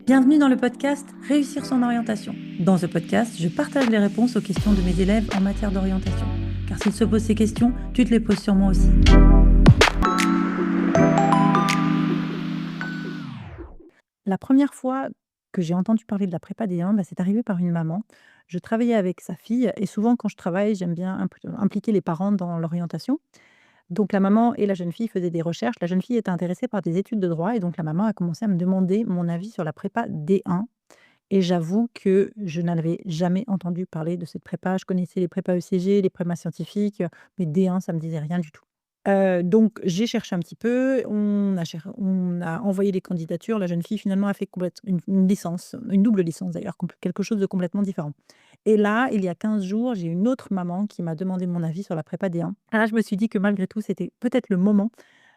Bienvenue dans le podcast Réussir son orientation. Dans ce podcast, je partage les réponses aux questions de mes élèves en matière d'orientation. Car s'ils se posent ces questions, tu te les poses sûrement aussi. La première fois que j'ai entendu parler de la prépa D1, c'est arrivé par une maman. Je travaillais avec sa fille et souvent quand je travaille, j'aime bien impliquer les parents dans l'orientation. Donc la maman et la jeune fille faisaient des recherches. La jeune fille était intéressée par des études de droit et donc la maman a commencé à me demander mon avis sur la prépa D1. Et j'avoue que je n'avais jamais entendu parler de cette prépa. Je connaissais les prépas ECG, les prépas scientifiques, mais D1, ça me disait rien du tout. Donc j'ai cherché un petit peu, on a envoyé les candidatures. La jeune fille finalement a fait une licence, une double licence d'ailleurs, quelque chose de complètement différent. Et là, il y a 15 jours, j'ai une autre maman qui m'a demandé mon avis sur la prépa D1. Ah là, je me suis dit que malgré tout, c'était peut-être le moment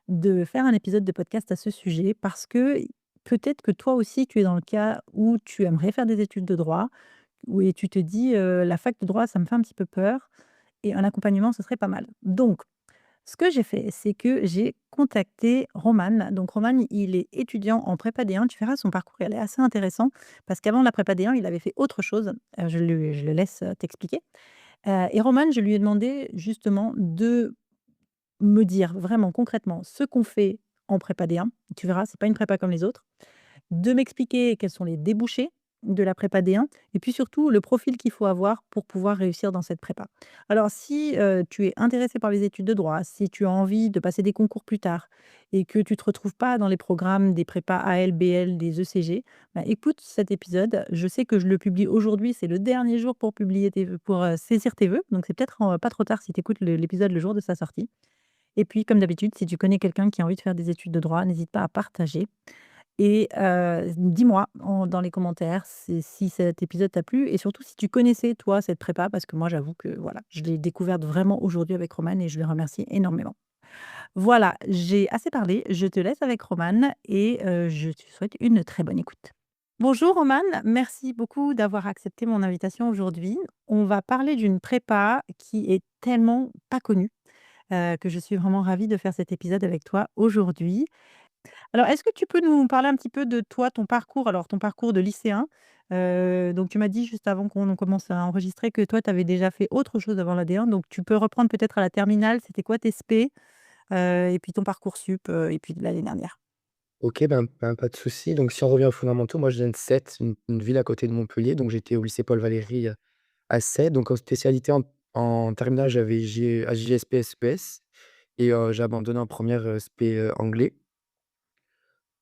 de faire un épisode de podcast à ce sujet parce que peut-être que toi aussi, tu es dans le cas où tu aimerais faire des études de droit, où et tu te dis, «La fac de droit, ça me fait un petit peu peur et un accompagnement, ce serait pas mal». Donc ce que j'ai fait, c'est que j'ai contacté Roman. Donc Roman, il est étudiant en prépa D1. Tu verras, son parcours, il est assez intéressant parce qu'avant la prépa D1, il avait fait autre chose. Je le laisse, t'expliquer. Et Roman, je lui ai demandé justement de me dire vraiment concrètement ce qu'on fait en prépa D1. Tu verras, c'est pas une prépa comme les autres. De m'expliquer quels sont les débouchés de la prépa D1 et puis surtout le profil qu'il faut avoir pour pouvoir réussir dans cette prépa. Alors si, tu es intéressé par les études de droit, si tu as envie de passer des concours plus tard et que tu ne te retrouves pas dans les programmes des prépas AL, BL, des ECG, écoute cet épisode. Je sais que je le publie aujourd'hui, c'est le dernier jour pour publier tes vœux pour, saisir tes vœux, donc c'est peut-être, pas trop tard si tu écoutes l'épisode le jour de sa sortie. Et puis comme d'habitude, si tu connais quelqu'un qui a envie de faire des études de droit, n'hésite pas à partager et dis-moi dans les commentaires si cet épisode t'a plu et surtout si tu connaissais toi cette prépa parce que moi j'avoue que voilà, je l'ai découverte vraiment aujourd'hui avec Roman et je le remercie énormément. Voilà, j'ai assez parlé, je te laisse avec Roman et je te souhaite une très bonne écoute. Bonjour Roman, merci beaucoup d'avoir accepté mon invitation aujourd'hui. On va parler d'une prépa qui est tellement pas connue, que je suis vraiment ravie de faire cet épisode avec toi aujourd'hui. Alors, est-ce que tu peux nous parler un petit peu de toi, ton parcours, alors ton parcours de lycéen? Donc tu m'as dit juste avant qu'on commence à enregistrer que toi, tu avais déjà fait autre chose avant la D1, donc tu peux reprendre peut-être à la terminale, c'était quoi tes spé? Et puis ton Parcoursup, et puis l'année dernière? OK, pas de souci. Donc si on revient aux fondamentaux, moi je viens de Sète, une ville à côté de Montpellier, donc j'étais au lycée Paul Valéry, à Sète. Donc en spécialité en terminale, j'avais JSP, SPS et j'ai abandonné en première, spé, anglais.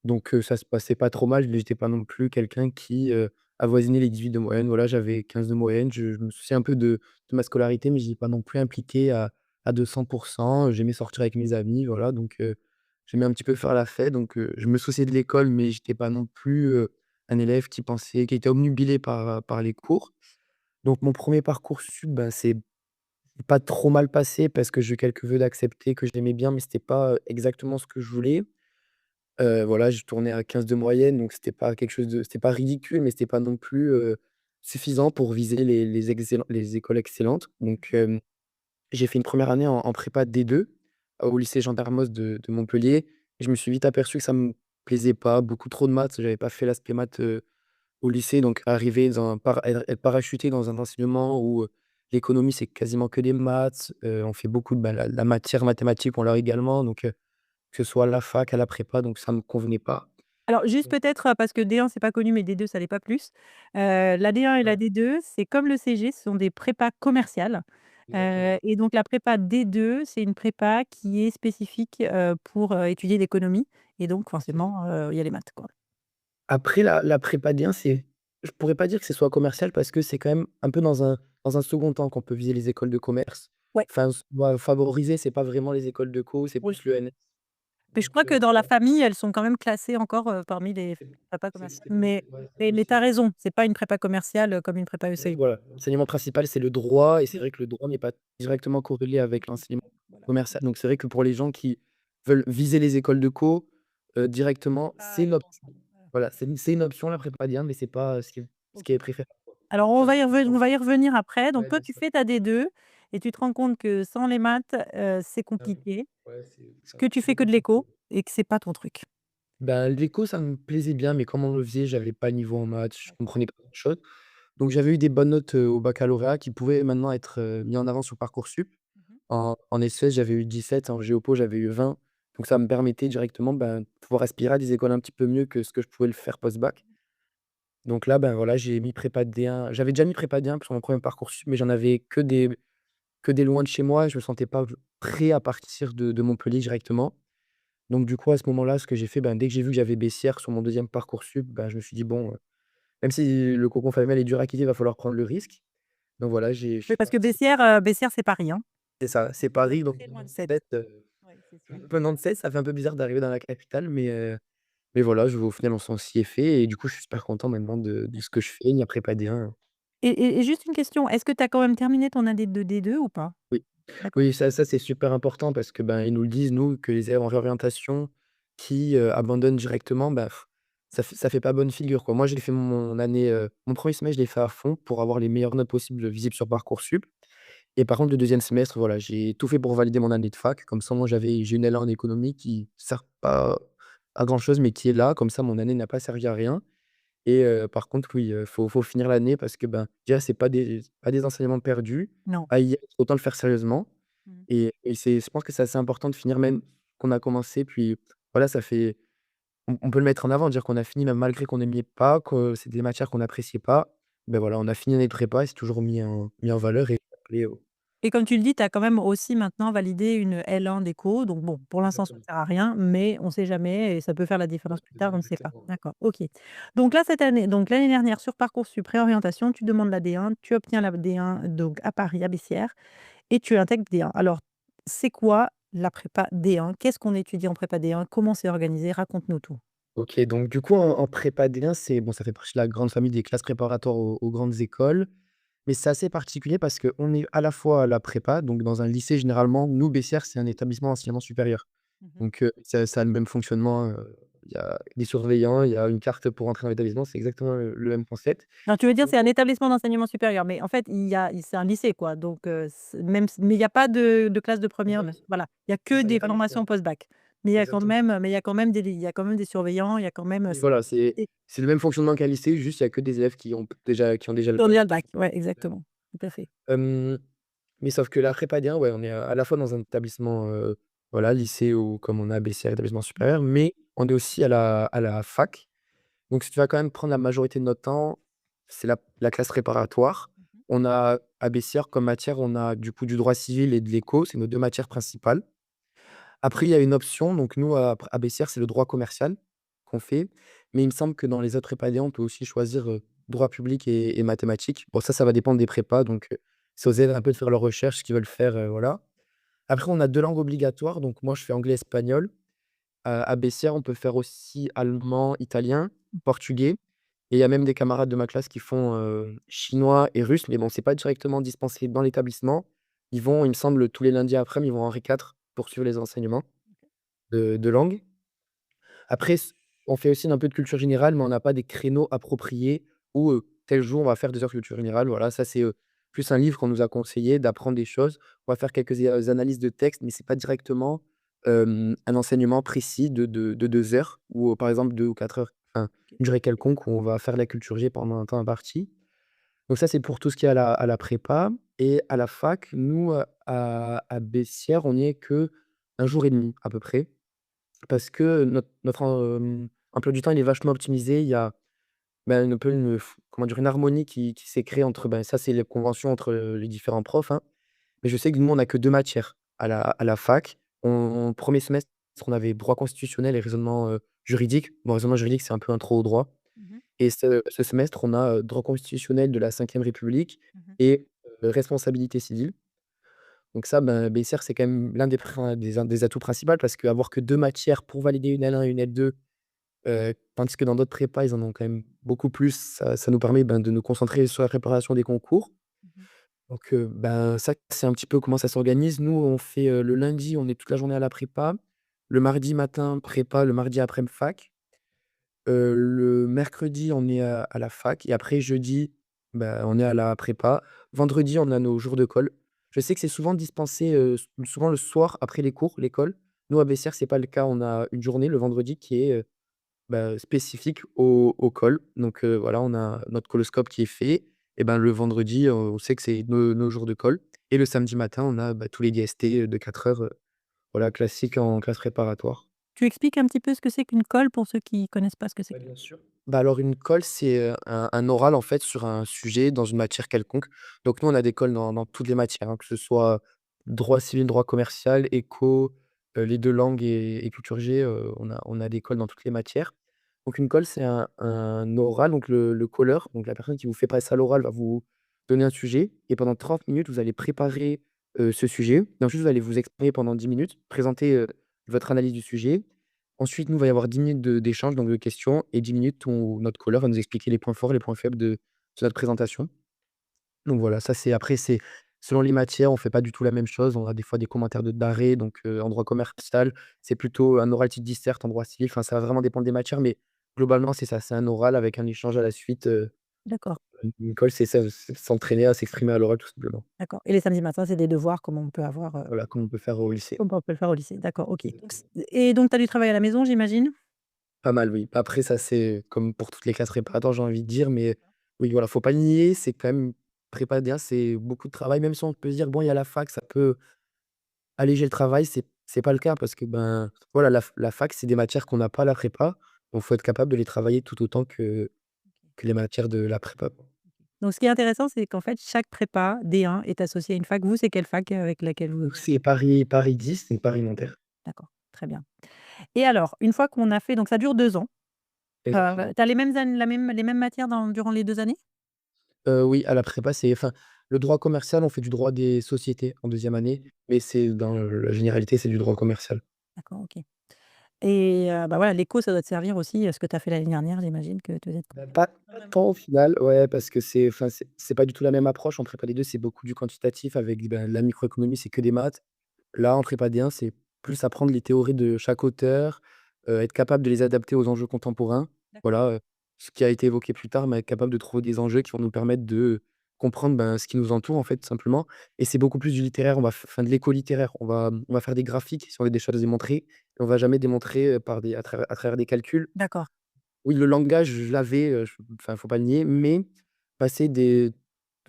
Donc ça se passait pas trop mal, j'étais pas non plus quelqu'un qui, avoisinait les 18 de moyenne. Voilà, j'avais 15 de moyenne. Je me souciais un peu de ma scolarité, mais j'étais pas non plus impliqué à 200. J'aimais sortir avec mes amis, voilà, donc j'aimais un petit peu faire la fête, donc je me souciais de l'école, mais j'étais pas non plus, un élève qui était obnubilé par les cours. Donc mon premier parcours Parcoursup, c'est pas trop mal passé parce que j'ai eu quelques vœux d'accepter que j'aimais bien, mais c'était pas, exactement ce que je voulais. Voilà, je tournais à 15 de moyenne, donc c'était pas ridicule, mais c'était pas non plus, suffisant pour viser les écoles excellentes. Donc j'ai fait une première année en prépa D2 au lycée Jean Darmos de Montpellier et je me suis vite aperçu que ça me plaisait pas, beaucoup trop de maths. J'avais pas fait l'aspect maths, au lycée, donc arriver dans un par être parachuté dans un enseignement où, l'économie, c'est quasiment que des maths, on fait beaucoup de, la matière mathématique, on l'a également, donc que ce soit à la fac, à la prépa, donc ça me convenait pas. Alors juste peut-être, parce que D1 c'est pas connu, mais D2 ça l'est pas plus. La D1 et la Ouais, D2, c'est comme le CG, ce sont des prépas commerciales. exactement. Et donc la prépa D2, c'est une prépa qui est spécifique, pour, étudier l'économie et donc forcément, il y a les maths, quoi. Après la prépa D1, je pourrais pas dire que ce soit commercial parce que c'est quand même un peu dans un second temps qu'on peut viser les écoles de commerce. Ouais, Enfin, favoriser, c'est pas vraiment les écoles de co, c'est oui. plus l'ENS. Mais je Donc crois que dans la voilà. famille, elles sont quand même classées encore, parmi les prépas commerciales. Mais Ouais, c'est mais tu as possible. raison, c'est pas une prépa commerciale, comme une prépa Oui, ECG. voilà. L'enseignement principal, c'est le droit et c'est Mmh. vrai que le droit n'est pas directement corrélé avec l'enseignement Voilà. commercial. Donc c'est vrai que pour les gens qui veulent viser les écoles de co, directement, Pas c'est une évident option. ça. Voilà. Voilà, c'est une option la prépa D1, mais c'est pas, ce qui OK. est préférable, quoi. Alors on va y revenir après. Donc Ouais, toi, bien tu sûr. fais ta D2 et tu te rends compte que sans les maths, c'est Ah oui. compliqué, Ouais, que tu c'est fais que de compliqué. l'éco et que c'est pas ton truc. Ben, l'éco, ça me plaisait bien, mais comme on le faisait, j'avais pas le niveau en maths, je D'accord. comprenais pas grand-chose. Donc j'avais eu des bonnes notes, au baccalauréat qui pouvaient maintenant être, mis en avant sur Parcoursup. Mmh. En SS, j'avais eu 17, en géopo, j'avais eu 20. Donc ça me permettait directement, ben, de pouvoir aspirer à des écoles un petit peu mieux que ce que je pouvais le faire post-bac. Donc là, ben, voilà, j'ai mis prépa D1. J'avais déjà mis prépa D1 sur mon 1er Parcoursup, mais j'en avais que des loin de chez moi. Je me sentais pas prêt à partir de Montpellier directement. Donc du coup, à ce moment-là, ce que j'ai fait, ben, dès que j'ai vu que j'avais Bessières sur mon 2e Parcoursup, ben, je me suis dit: «Bon, même si le cocon familial est dur à quitter, il va falloir prendre le risque». Donc voilà, je Oui, suis parce que parti. Bessières, c'est Paris, hein? C'est ça, c'est Donc vous Paris, êtes donc très loin de Sète. 97, Oui, c'est sûr. venant de 16, ça fait un peu bizarre d'arriver dans la capitale, mais voilà, au final, on s'en s'y est fait et du coup, je suis super content maintenant de ce que D'accord. je fais. Il n'y a prépa D1. Et juste une question, est-ce que tu as quand même terminé ton année de D2 ou pas? Oui. D'accord. Oui, ça c'est super important parce que, ben, ils nous le disent, nous, que les élèves en réorientation qui, abandonnent directement, bah, ça fait pas bonne figure, quoi. Moi, j'ai fait mon année, mon 1er semestre, je l'ai fait à fond pour avoir les meilleures notes possibles visibles sur Parcoursup et par contre, le 2e semestre, voilà, j'ai tout fait pour valider mon année de fac. Comme ça, moi, j'ai une L1 en économie qui sert pas à grand chose, mais qui est là. Comme ça, mon année n'a pas servi à rien et par contre, oui, faut finir l'année parce que, ben, déjà, c'est pas des enseignements perdus. Non. À y être, autant le faire sérieusement. Mmh. Et je pense que c'est assez important de finir même qu'on a commencé, puis voilà, ça fait on peut le mettre en avant, dire qu'on a fini même malgré qu'on n'aimait pas, que c'est des matières qu'on n'appréciait pas. Ben voilà, on a fini l'année de prépa et c'est toujours mis en valeur et appelé au Et comme tu le dis, tu as quand même aussi maintenant validé une L1 d'éco, donc bon, pour l'instant, ça ne exactement. sert à rien, mais on ne sait jamais et ça peut faire la différence plus tard, on ne sait pas. Exactement. D'accord, OK. Donc là, cette année donc l'année dernière sur Parcoursup réorientation, tu demandes la D1, tu obtiens la D1 donc à Paris, à Bessières et tu intègres D1. Alors, c'est quoi la prépa D1? Qu'est-ce qu'on étudie en prépa D1? Comment c'est organisé? Raconte-nous tout. OK, donc du coup, en prépa D1, c'est bon, ça fait partie de la grande famille des classes préparatoires aux grandes écoles. Mais c'est assez particulier parce qu'on est à la fois à la prépa, donc dans un lycée généralement. Nous, Bessières, c'est un établissement d'enseignement supérieur. Mmh. Donc ça a le même fonctionnement, il y a des surveillants, il y a une carte pour entrer dans l'établissement, c'est exactement le même concept. Non, tu veux dire Donc c'est un établissement d'enseignement supérieur, mais en fait, c'est un lycée quoi, donc c'est même s mais il y a pas de classe de première. exact, Voilà. Il y a c'est que ça, il y des a pas formations d'externe. post-bac. Exactement. Mais il y a quand même des surveillants, il y a quand même, Oui, voilà, c'est et c'est le même fonctionnement qu'un lycée, juste il y a que des élèves qui ont déjà le on est bac. à le bac. Ouais, exactement, tout à fait. Hem, mais sauf que la prépa D1, ouais, on est à la fois dans un établissement, voilà, lycée ou comme on a BCR, établissement Mmh. supérieur, mais on est aussi à la fac. Donc si tu vas quand même prendre la majorité de notre temps, c'est la classe préparatoire. Mmh. On a à Bessières comme matière, on a du coup du droit civil et de l'éco, c'est nos 2 matières principales. Après, il y a une option, donc nous à Bessières, c'est le droit commercial qu'on fait, mais il me semble que dans les autres prépas D1, on peut aussi choisir, droit public et mathématiques. Bon ça va dépendre des prépas, donc c'est aux élèves un peu de faire leurs recherches, ce qu'ils veulent faire, voilà. Après, on a 2 langues obligatoires, donc moi je fais anglais-espagnol. À Bessières, on peut faire aussi allemand, italien, portugais et il y a même des camarades de ma classe qui font, chinois et russe, mais bon, c'est pas directement dispensé dans l'établissement. Ils vont, il me semble, tous les lundis après-midi, ils vont à Henri IV pour suivre les enseignements de langue. Après on fait aussi un peu de culture générale, mais on n'a pas des créneaux appropriés où, tel jour, on va faire 2 heures culture générale. Voilà, ça c'est, plus un livre qu'on nous a conseillé d'apprendre des choses. On va faire quelques analyses de texte, mais c'est pas directement, un enseignement précis de 2 heures ou, par exemple 2 ou 4 heures, enfin, OK. une durée quelconque où on va faire la culture G pendant un temps imparti. Donc ça, c'est pour tout ce qui est à la prépa et à la fac, nous, à Bessières, on n'y est que un jour et demi à peu près. Parce que notre emploi du temps, il est vachement optimisé. Il y a, ben, un peu comment dire? Une harmonie qui s'est créée entre, ben, ça, c'est les conventions entre, les différents profs, hein. Mais je sais que nous, on a que 2 matières à la fac. 1er semestre, on avait droit constitutionnel et raisonnement, juridique. Bon, raisonnement juridique, c'est un peu un trop au droit Mmh. et ce semestre, on a, droit constitutionnel de la 5e République Mmh. et responsabilité civile. Donc ça, ben, BSR, c'est quand même l'un des atouts principaux parce qu'avoir que 2 matières pour valider une L1 et une L2, tandis que dans d'autres prépas, ils en ont quand même beaucoup plus. Ça nous permet, ben, de nous concentrer sur la préparation des concours. Mmh. Donc ben, ça, c'est un petit peu comment ça s'organise. Nous, on fait, le lundi, on est toute la journée à la prépa. Le mardi matin, prépa, le mardi après-midi fac. Le mercredi, on est à la fac et après jeudi, bah, on est à la prépa. Vendredi, on a nos jours de colle. Je sais que c'est souvent dispensé, souvent le soir après les cours, l'école. Nous, à Bessières, c'est pas le cas. On a une journée le vendredi qui est, spécifique au call. Donc voilà, on a notre coloscope qui est fait et ben, le vendredi, on sait que c'est nos jours de call et le samedi matin, on a, tous les DST, de 4 heures, voilà, classique en classe préparatoire. Tu expliques un petit peu ce que c'est qu'une colle pour ceux qui connaissent pas ce que c'est Ouais, qu'une bien sûr. Alors une colle, c'est, un oral en fait sur un sujet dans une matière quelconque. Donc nous, on a des colles dans toutes les matières, hein, que ce soit droit civil, droit commercial, éco, les 2 langues et culture G, on a des colles dans toutes les matières. Donc une colle, c'est un oral, donc le colleur, donc la personne qui vous fait passer à l'oral va vous donner un sujet et pendant 30 minutes, vous allez préparer, ce sujet. Et ensuite, vous allez vous exprimer pendant 10 minutes, présenter, votre analyse du sujet. Ensuite, nous, il va y avoir 10 minutes d'échange, donc de questions et 10 minutes où notre colleur va nous expliquer les points forts et les points faibles de notre présentation. Donc voilà, ça c'est après c'est selon les matières, on fait pas du tout la même chose. On a des fois des commentaires d'arrêt, donc en droit commercial, c'est plutôt un oral type dissert, en droit civil, enfin ça va vraiment dépendre des matières, mais globalement c'est ça, c'est un oral avec un échange à la suite, D'accord, une colle, c'est ça, c'est s'entraîner à s'exprimer à l'oral tout simplement. d'accord et les samedis matins, c'est des devoirs comme on peut avoir, Voilà, comme on peut faire au lycée. comme on peut le faire au lycée. D'accord, OK. Donc c et donc tu as du travail à la maison, j'imagine? Pas mal, oui. Après ça, c'est comme pour toutes les classes préparatoires, j'ai envie de dire, mais oui, voilà, faut pas le nier, c'est quand même prépa D1, c'est beaucoup de travail, même si on peut se dire: «Bon, il y a la fac, ça peut alléger le travail», c'est pas le cas parce que, ben, voilà, la fac, c'est des matières qu'on n'a pas à la prépa, donc faut être capable de les travailler tout autant que les matières de la prépa, quoi. Donc ce qui est intéressant, c'est qu'en fait, chaque prépa D1 est associée à une fac. Vous, c'est quelle fac avec laquelle vous Donc c'est Paris 10, donc Paris-Nanterre. d'accord, très bien et alors, une fois qu'on a fait donc ça dure 2 ans, Exactement. tu as les mêmes matières durant les 2 années? Oui, à la prépa, c'est enfin, le droit commercial, on fait du droit des sociétés en deuxième année, mais c'est dans la généralité, c'est du droit commercial. D'accord, OK et voilà, l'éco, ça doit te servir aussi à ce que tu as fait l'année dernière, j'imagine que tu faisais Pas tant au final, ouais, parce que enfin, c'est pas du tout la même approche. En prépa D2, c'est beaucoup du quantitatif avec, ben, la microéconomie, c'est que des maths. Là, en prépa D1, c'est plus apprendre les théories de chaque auteur, être capable de les adapter aux enjeux contemporains. d'accord, Voilà, ce qui a été évoqué plus tard, mais être capable de trouver des enjeux qui vont nous permettre de comprendre, ben, ce qui nous entoure, en fait, tout simplement et c'est beaucoup plus du littéraire, on va f enfin, de l'éco-littéraire. On va faire des graphiques si on a des choses à démontrer et on va jamais démontrer, par des à travers des calculs. d'accord, Oui, le langage, je l'avais, enfin, faut pas le nier, mais passer de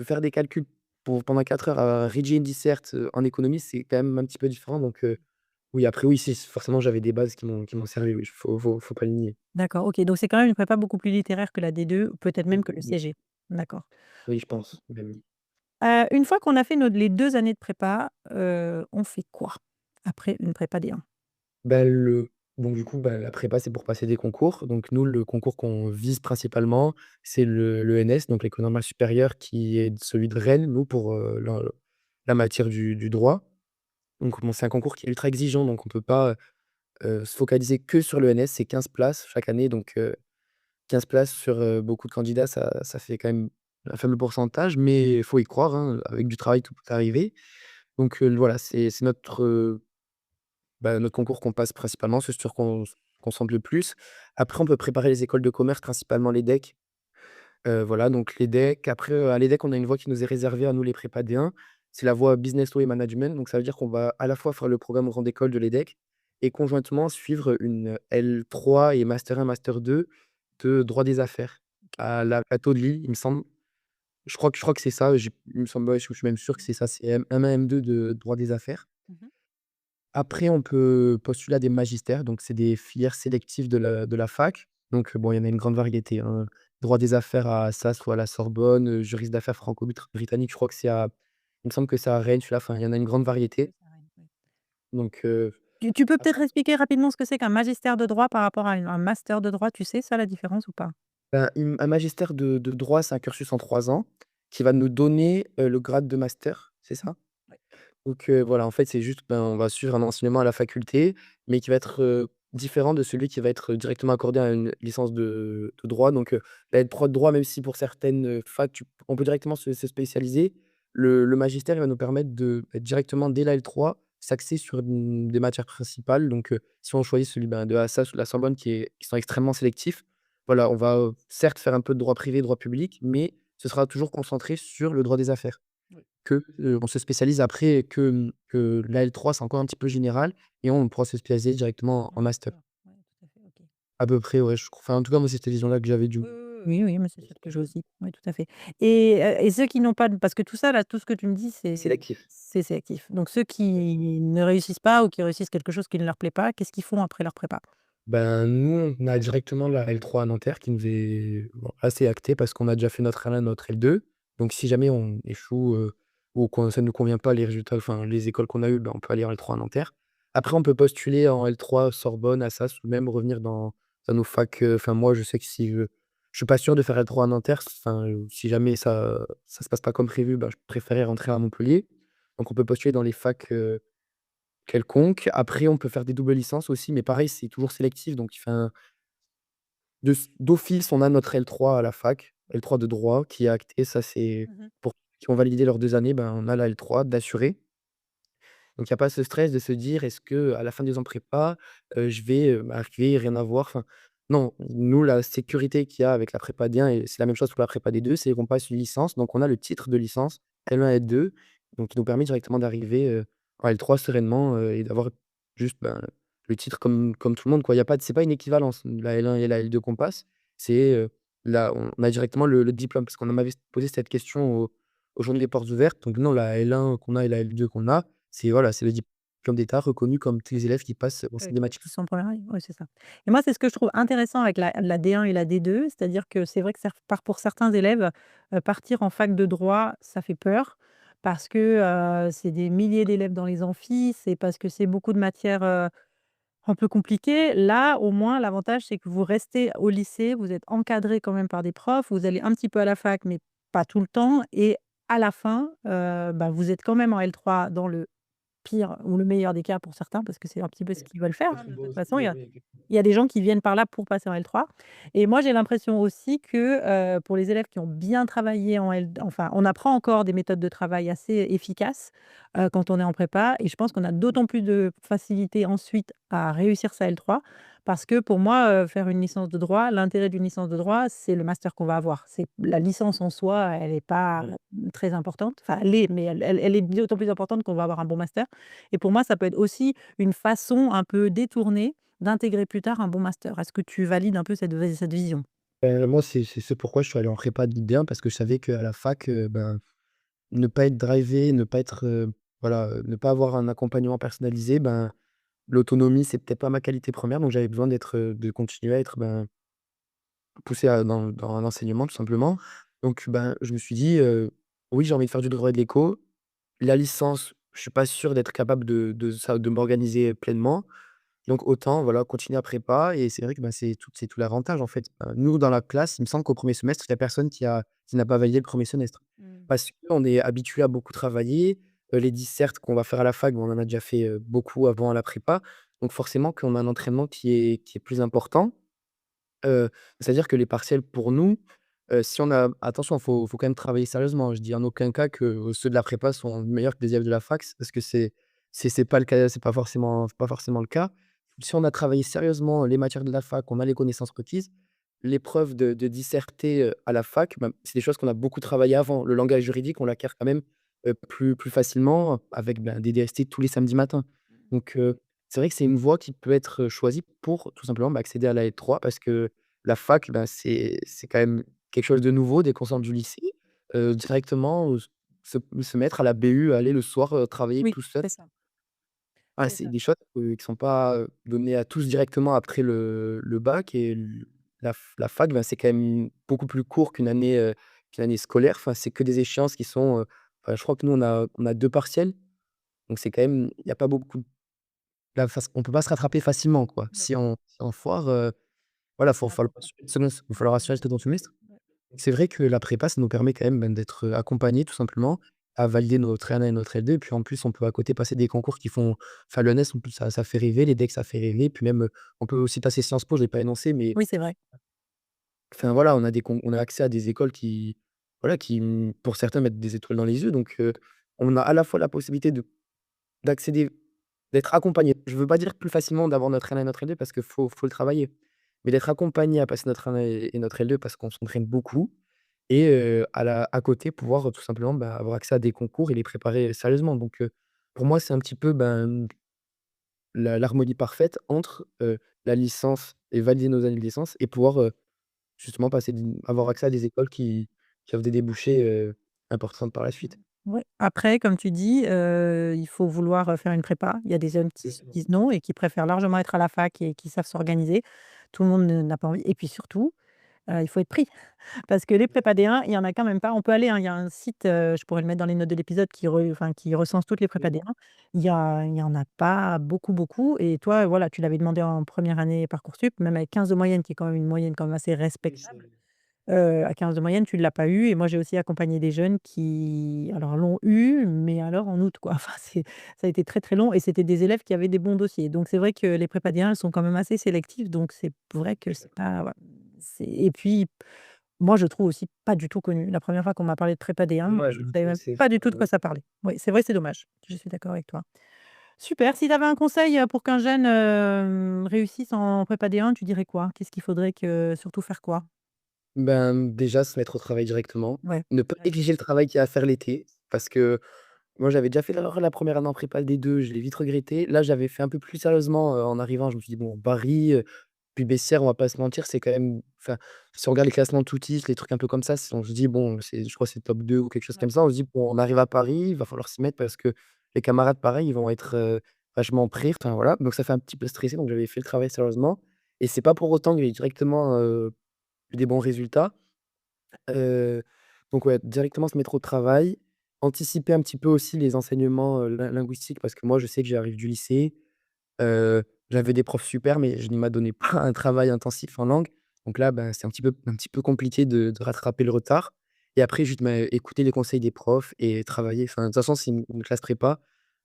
faire des calculs pendant 4 heures à rédiger une disserte, en économie, c'est quand même un petit peu différent donc oui, après oui, si, forcément, j'avais des bases qui m'ont servi, oui, faut pas le nier. d'accord, OK, donc c'est quand même une prépa beaucoup plus littéraire que la D2, peut-être même que le Oui, CG? D'accord. oui, je pense, même. Une fois qu'on a fait les 2 années de prépa, on fait quoi après une prépa D1? Bah, donc du coup, bah, la prépa, c'est pour passer des concours. Donc nous, le concours qu'on vise principalement, c'est l'ENS, donc l'École normale supérieure qui est celui de Rennes, nous, pour, la matière du droit. Donc bon, c'est un concours qui est ultra exigeant, donc on peut pas, se focaliser que sur l'ENS. C'est 15 places chaque année, donc 15 places sur, beaucoup de candidats, ça fait quand même un faible pourcentage, mais il faut y croire, hein, avec du travail, tout peut arriver. Donc voilà, c'est notre concours qu'on passe principalement, c'est sûr qu'on se concentre le plus. Après, on peut préparer les écoles de commerce, principalement les DEC. Voilà, donc les DEC. Après, à l'EDEC, on a une voie qui nous est réservée à nous, les prépa D1. C'est la voie Business Law et Management. Donc ça veut dire qu'on va à la fois faire le programme grande école de l'EDEC et conjointement suivre une L3 et master 1, master 2 de droit des affaires à la Plateau de Lille, il me semble. Je crois que c'est ça, il me semble, ouais, je suis même sûr que c'est ça, c'est M1, M2 de droit des affaires. Mmh. Après, on peut postuler à des magistères, donc c'est des filières sélectives de la fac. Donc, bon, il y en a une grande variété, hein. Droit des affaires à SAS ou à la Sorbonne, juriste d'affaires franco-britannique, je crois que il me semble que c'est à Rennes, celui-là, enfin, il y en a une grande variété. Donc, Tu peux peut-être après, expliquer rapidement ce que c'est qu'un magistère de droit par rapport à un master de droit, tu sais ça la différence ou pas? ben, un magistère de droit, c'est un cursus en 3 ans qui va nous donner, le grade de master, c'est Mmh. ça? Oui. Donc voilà, en fait, c'est juste, ben, on va suivre un enseignement à la faculté, mais qui va être, différent de celui qui va être directement accordé à une licence de droit. Donc la L3 de droit, même si pour certaines, facs, on peut directement se spécialiser, le magistère, il va nous permettre directement dès la L3, s'axer sur, des matières principales. Donc si on choisit celui, ben, de Assas ou de la Sorbonne qui sont extrêmement sélectifs, voilà, on va, certes faire un peu de droit privé, droit public, mais ce sera toujours concentré sur le droit des affaires. Oui. On se spécialise après que la L3, c'est encore un petit peu général et on pourra se spécialiser directement en En master. master. Ouais, tout à fait, OK. À peu près, ouais, je enfin, en tout cas, moi, c'est cette vision-là que j'avais du Oui, oui, oui, oui, mais c'est celle que j'ai aussi. Oui, tout à fait et ceux qui n'ont pas de parce que tout ça là, tout ce que tu me dis, sélectif. c'est sélectif. Donc ceux qui ne réussissent pas ou qui réussissent quelque chose qui ne leur plaît pas, qu'est-ce qu'ils font après leur prépa? Ben, nous, on a directement la L3 à Nanterre qui nous est, bon, assez actée parce qu'on a déjà fait notre L1, notre L2. Donc si jamais on échoue, ou que ça ne nous convient pas les résultats, enfin les écoles qu'on a eues, ben, on peut aller en L3 à Nanterre. Après, on peut postuler en L3 Sorbonne, Assas ou même revenir dans nos facs, enfin moi, je sais que si je suis pas sûr de faire L3 à Nanterre, enfin, si jamais ça se passe pas comme prévu, ben, je préférerais rentrer à Montpellier. Donc on peut postuler dans les facs, quelconques. Après, on peut faire des doubles licences aussi, mais pareil, c'est toujours sélectif. Donc, enfin, d'office, on a notre L3 à la fac, L3 de droit qui est acté. Ça, c'est Mmh. pour ceux qui ont validé leurs 2 années, ben, on a la L3 d'assuré. Donc il y a pas ce stress de se dire: «Est-ce que à la fin des ans prépa, je vais, arriver, rien avoir?» Enfin, non, nous, la sécurité qu'il y a avec la prépa D1 et c'est la même chose pour la prépa D2, c'est qu'on passe une licence, donc on a le titre de licence L1, L2, donc qui nous permet directement d'arriver, en L3 sereinement, et d'avoir juste, ben, le titre comme tout le monde, quoi. Il y a pas de c'est pas une équivalence, la L1 et la L2 qu'on passe, c'est, là, on a directement le diplôme parce qu'on m'avait posé cette question au jour des portes ouvertes, donc non, la L1 qu'on a et la L2 qu'on a, c'est voilà, c'est le diplôme d'État reconnu comme tous les élèves qui passent au sein des Qui matures. sont en première année, ouais, c'est ça et moi, c'est ce que je trouve intéressant avec la D1 et la D2, c'est-à-dire que c'est vrai que cer par pour certains élèves, partir en fac de droit, ça fait peur parce que, c'est des milliers d'élèves dans les amphis, c'est parce que c'est beaucoup de matières, un peu compliquées. Là, au moins, l'avantage, c'est que vous restez au lycée, vous êtes encadré quand même par des profs, vous allez un petit peu à la fac, mais pas tout le temps et à la fin, bah, vous êtes quand même en L3 dans le pire ou le meilleur des cas pour certains, parce que c'est un petit peu ce qu'ils veulent faire, hein, de toute façon. Il y a des gens qui viennent par là pour passer en L3 et moi, j'ai l'impression aussi que, pour les élèves qui ont bien travaillé en L enfin, on apprend encore des méthodes de travail assez efficaces, quand on est en prépa et je pense qu'on a d'autant plus de facilité ensuite à réussir sa L3 parce que pour moi, faire une licence de droit, l'intérêt d'une licence de droit, c'est le master qu'on va avoir. C'est la licence en soi, elle est pas très importante. Enfin, elle l'est, mais elle est d'autant plus importante qu'on va avoir un bon master et pour moi, ça peut être aussi une façon un peu détournée d'intégrer plus tard un bon master. Est-ce que tu valides un peu cette vision? Moi, c'est ce pourquoi je suis allé en prépa d'1 parce que je savais qu'à la fac, ben, ne pas être drivé, ne pas être, voilà, ne pas avoir un accompagnement personnalisé, ben, l'autonomie, c'est peut-être pas ma qualité première, donc j'avais besoin d'être, de continuer à être, ben, poussé à dans l'enseignement tout simplement. Donc, ben, je me suis dit, «Oui, j'ai envie de faire du droit et de l'éco». La licence, je suis pas sûr d'être capable de m'organiser pleinement. Donc autant, voilà, continuer à prépa et c'est vrai que, bah, c'est tout l'avantage, en fait. Nous, dans la classe, il me semble qu'au premier semestre, il y a personne qui n'a pas validé le premier semestre. Mmh. Parce qu'on est habitué à beaucoup travailler, les dissertes qu'on va faire à la fac, on en a déjà fait, beaucoup avant à la prépa. Donc forcément qu'on a un entraînement qui est plus important. Heu, C'est-à-dire que les partiels pour nous, si on a attention, faut quand même travailler sérieusement. Je dis en aucun cas que ceux de la prépa sont meilleurs que les élèves de la fac, parce que c'est pas le cas, c'est pas forcément le cas. Si on a travaillé sérieusement les matières de la fac, on a les connaissances requises, l'épreuve de disserter, à la fac, ben, c'est des choses qu'on a beaucoup travaillé avant. Le langage juridique, on l'acquiert quand même, plus facilement avec, ben, des DST tous les samedis matins. Donc c'est vrai que c'est une voie qui peut être, choisie pour tout simplement, bah, accéder à la L3 parce que la fac, bah, c'est quand même quelque chose de nouveau dès qu'on sort du lycée. Directement, se mettre à la BU, aller le soir, travailler Oui, tout seul. c'est ça, Ah, c'est c'est ça. des choses, qui sont pas, données à tous directement après le bac et la fac, ben, c'est quand même beaucoup plus court qu'une année scolaire. Enfin, c'est que des échéances qui sont, enfin, je crois que nous on a 2 partiels, donc c'est quand même il y a pas beaucoup la faç on peut pas se rattraper facilement, quoi. Ouais, Si on foire, voilà, c'est important. il va falloir assurer le second semestre. Ouais. C'est vrai que la prépa, ça nous permet quand même, ben, d'être, accompagnés tout simplement, à valider notre L1 et notre L2 et puis en plus, on peut à côté passer des concours qui font enfin le LNES, on peut ça fait rêver, les DEC, ça fait rêver, puis même, on peut aussi passer Sciences Po, je l'ai pas énoncé, mais Oui, c'est vrai. enfin voilà, on a accès à des écoles qui, voilà, qui, pour certains mettent des étoiles dans les yeux donc on a à la fois la possibilité d'accéder d'être accompagné. Je veux pas dire plus facilement d'avoir notre L1 et notre L2 parce que faut le travailler, mais d'être accompagné à passer notre L1 et notre L2 parce qu'on s'entraîne beaucoup et à côté pouvoir, tout simplement, bah, avoir accès à des concours et les préparer sérieusement donc pour moi, c'est un petit peu, ben, l'harmonie parfaite entre, la licence et valider nos années de licence et pouvoir, justement passer avoir accès à des écoles qui offrent des débouchés, importants par la suite. Ouais. Après, comme tu dis, il faut vouloir, faire une prépa. Il y a des jeunes qui Exactement. disent non et qui préfèrent largement être à la fac et qui savent s'organiser. Tout le monde ne n'a pas envie et puis surtout, il faut être pris. Parce que les prépas D1, il y en a quand même pas. On peut aller, hein, il y a un site, je pourrais le mettre dans les notes de l'épisode qui recense toutes les prépas Absolument. D1. Il y en a pas beaucoup, beaucoup et toi, voilà, tu l'avais demandé en première année Parcoursup, même avec 15 de moyenne, qui est quand même une moyenne quand même assez respectable. À 15 de moyenne, tu ne l'as pas eu et moi, j'ai aussi accompagné des jeunes qui, alors l'ont eu, mais alors en août, quoi. Enfin, ça a été très, très long et c'était des élèves qui avaient des bons dossiers. Donc c'est vrai que les prépas D1, elles sont quand même assez sélectives, donc c'est vrai que c'est pas voilà, c'est et puis moi, je trouve aussi pas du tout connu. La première fois qu'on m'a parlé de prépa D1, Dommage, je savais même c'est pas du tout de quoi ça parlait. Oui, c'est vrai, c'est dommage. Je suis d'accord avec toi. Super, si tu avais un conseil, pour qu'un jeune, réussisse en prépa D1, tu dirais quoi? Qu'est-ce qu'il faudrait que surtout faire quoi? Ben, déjà se mettre au travail directement, Ouais. ne pas négliger le travail qu'il y a à faire l'été parce que moi j'avais déjà fait l'erreur la première année en prépa D2, je l'ai vite regretté. Là, j'avais fait un peu plus sérieusement, en arrivant, je me suis dit: «Bon, Paris, puis Bessières, on va pas se mentir, c'est quand même» enfin, si on regarde les classements TOUTIS, les trucs un peu comme ça, on se dit: «Bon, c'est je crois que c'est top 2 ou quelque chose Ouais. comme ça». On se dit: «Bon, on arrive à Paris, il va falloir s'y mettre parce que les camarades pareil, ils vont être, vachement prêts». Enfin voilà, donc ça fait un petit peu stressé, donc j'avais fait le travail sérieusement et c'est pas pour autant que j'ai directement, eu des bons résultats. Heu, donc ouais, directement se mettre au travail, anticiper un petit peu aussi les enseignements, linguistiques parce que moi, je sais que j'arrive du lycée, heu, j'avais des profs super, mais je ne m'a donné pas un travail intensif en langue. Donc là, ben, c'est un petit peu compliqué de rattraper le retard et après juste, bah, écouter les conseils des profs et travailler. Enfin, de toute façon, c'est une classe prépa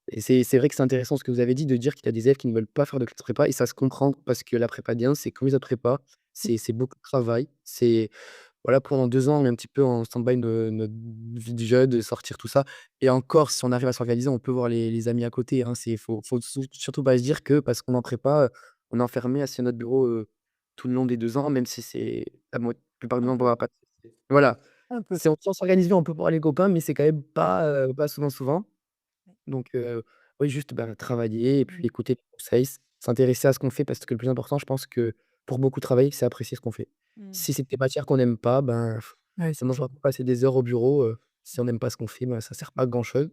et c'est vrai que c'est intéressant ce que vous avez dit de dire qu'il y a des élèves qui ne veulent pas faire de classe prépa et ça se comprend parce que la prépa D1, c'est comme les autres prépas, c'est beaucoup de travail, c'est voilà, pendant 2 ans, on est un petit peu en stand-by de notre vie de jeune, de sortir tout ça et encore, si on arrive à s'organiser, on peut voir les amis à côté, hein. Faut surtout pas se dire que parce qu'on est en prépa, on est enfermé assis à notre bureau, tout le long des 2 ans, même si c'est la plupart du Un temps, on peu, va pas voilà, un peu. si on s'organise bien, on peut voir les copains, mais c'est quand même pas souvent. Donc oui, juste, bah, travailler et puis Mmh. écouter les conseils, s'intéresser à ce qu'on fait parce que le plus important, je pense que pour beaucoup travailler, c'est apprécier ce qu'on fait. Mmh. Si c'est des matières qu'on n'aime pas, ben, Ouais, ça c'est ne clair. va pas passer des heures au bureau, si on n'aime pas ce qu'on fait, ben, ça sert pas à grand chose.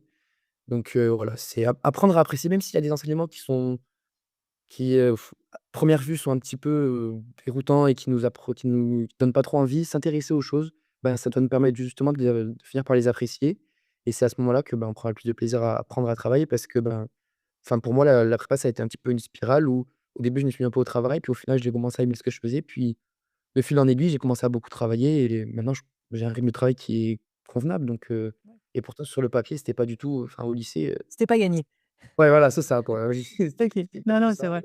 Donc voilà, c'est apprendre à apprécier même s'il y a des enseignements qui, à première vue sont un petit peu, déroutants et qui nous donnent pas trop envie, s'intéresser aux choses, ben, ça doit nous permettre justement de finir par les apprécier et c'est à ce moment-là que, ben, on prendra le plus de plaisir à apprendre à travailler parce que, ben, enfin, pour moi, la prépa, ça a été un petit peu une spirale où, au début, je me suis mis un peu au travail, puis au final, j'ai commencé à aimer ce que je faisais, puis de fil en aiguille, j'ai commencé à beaucoup travailler et maintenant j'ai un rythme de travail qui est convenable donc Ouais. et pourtant sur le papier, c'était pas du tout, enfin au lycée, C'était pas gagné. ouais, voilà, c'est ça, quoi, oui. OK. C'était Non, plus non, c'est ça. vrai.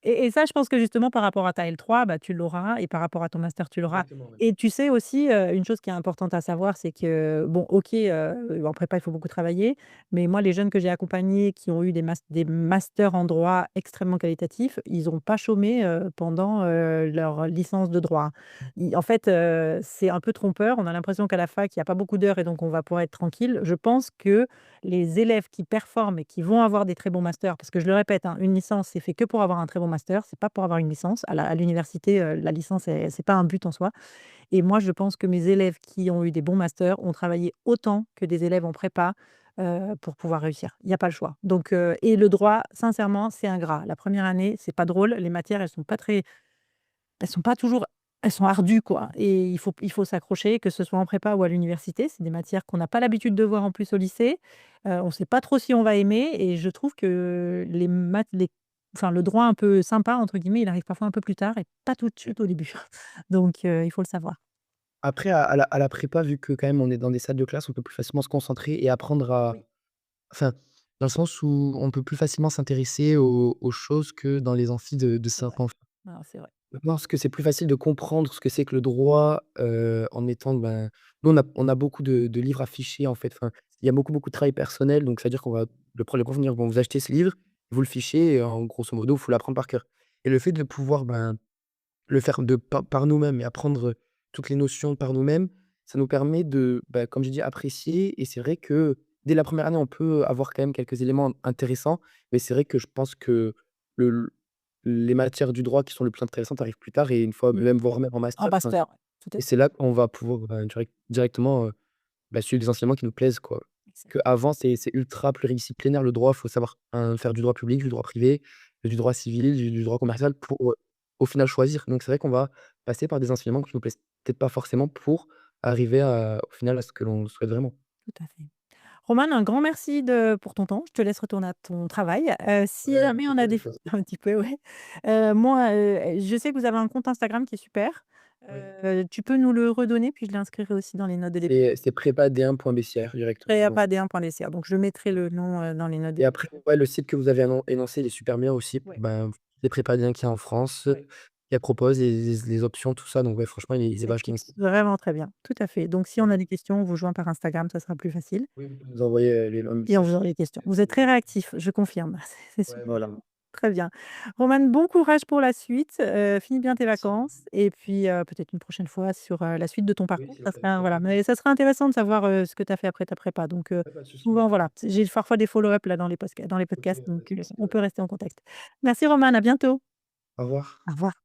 Et ça, je pense que justement par rapport à ta L3, bah, tu l'auras et par rapport à ton master, tu l'auras Exactement, ouais. et tu sais aussi, une chose qui est importante à savoir, c'est que bon, OK, en prépa, il faut beaucoup travailler, mais moi, les jeunes que j'ai accompagnés qui ont eu des masters en droit extrêmement qualitatifs, ils ont pas chômé, pendant, leur licence de droit. En fait, c'est un peu trompeur. On a l'impression qu'à la fac, il y a pas beaucoup d'heures et donc on va pouvoir être tranquille. Je pense que les élèves qui performent et qui vont avoir des très bons masters, parce que je le répète, hein, une licence, c'est fait que pour avoir un très bon master, c'est pas pour avoir une licence. À l'université, la licence, c'est pas un but en soi. Et moi, je pense que mes élèves qui ont eu des bons masters ont travaillé autant que des élèves en prépa pour pouvoir réussir. Il n'y a pas le choix. Donc, et le droit, sincèrement, c'est ingrat. La première année, c'est pas drôle. Les matières, elles sont pas toujours elles sont ardues, quoi et il faut s'accrocher, que ce soit en prépa ou à l'université. C'est des matières qu'on n'a pas l'habitude de voir en plus au lycée. On ne sait pas trop si on va aimer et je trouve que les maths les enfin, le droit un peu «sympa» entre guillemets, il arrive parfois un peu plus tard et pas tout de suite au début. Donc il faut le savoir. Après à la prépa, vu que quand même on est dans des salles de classe, on peut plus facilement se concentrer et apprendre à Oui. enfin, dans le sens où on peut plus facilement s'intéresser aux choses que dans les amphis de C'est vrai. 5 ans. Non, c'est vrai. Je pense que c'est plus facile de comprendre ce que c'est que le droit, en étant, ben nous on a beaucoup de livres affichés en fait, enfin, il y a beaucoup de travail personnel, donc c'est-à-dire qu'on va les profs vont dire: «Bon, vous achetez ce livre, vous le fichez et en grosso modo, il faut l'apprendre par cœur» et le fait de pouvoir, ben, le faire de par nous-mêmes et apprendre, toutes les notions par nous-mêmes, ça nous permet de, bah, comme j'ai dit, apprécier et c'est vrai que dès la première année, on peut avoir quand même quelques éléments intéressants, mais c'est vrai que je pense que le les matières du droit qui sont les plus intéressantes arrivent plus tard et une fois Mmh. même voire même en En master, enfin master, ouais, tout à et fait. c'est là qu'on va pouvoir, directement, suivre des enseignements qui nous plaisent, quoi. Exactement. Qu'avant, c'est ultra pluridisciplinaire le droit, faut savoir, faire du droit public, du droit privé, du droit civil, du droit commercial pour, au final choisir. Donc c'est vrai qu'on va passer par des enseignements qui nous plaisent peut-être pas forcément pour arriver à au final à ce que l'on souhaite vraiment. Tout à fait. Roman, un grand merci pour ton temps. Je te laisse retourner à ton travail. Si Ouais, un jamais petit on a peu, des je pense. un petit peu, ouais. Moi, je sais que vous avez un compte Instagram qui est super. Oui. Tu peux nous le redonner, puis je l'inscrirai aussi dans les notes de l'épisode. C'est prépa-d1.bcr directement. Prépa-d1.dca. Donc je mettrai le nom, dans les notes de Et après, l'épisode. ouais, le site que vous avez énoncé, il est super bien aussi. Ouais, Ben, c'est Prépa-D1 qu'il y a en France, ouais. qui propose les options, tout ça, donc ouais, franchement, il est C'est vachement cool. vraiment très bien. Tout à fait. Donc si on Ouais. a des questions, on vous joint par Instagram, ça sera plus facile Oui, vous pouvez nous envoyer, les et on messages vous sur aura les questions. Vous êtes Facebook. très réactifs, je confirme. C'est Ouais, super. voilà. Très bien. Roman, bon courage pour la suite, finis bien tes Merci. vacances et puis, peut-être une prochaine fois sur, la suite de ton Oui, parcours. c'est Ça l'occasion, sera pas de voilà, souci. mais ça sera intéressant de savoir, ce que tu as fait après ta prépa donc, Ouais, pas de souci, souvent merci. voilà, j'ai parfois des follow-up là dans les OK, podcasts donc, merci, on ouais. peut rester en contact. Merci Roman, à bientôt. Au revoir. Au revoir.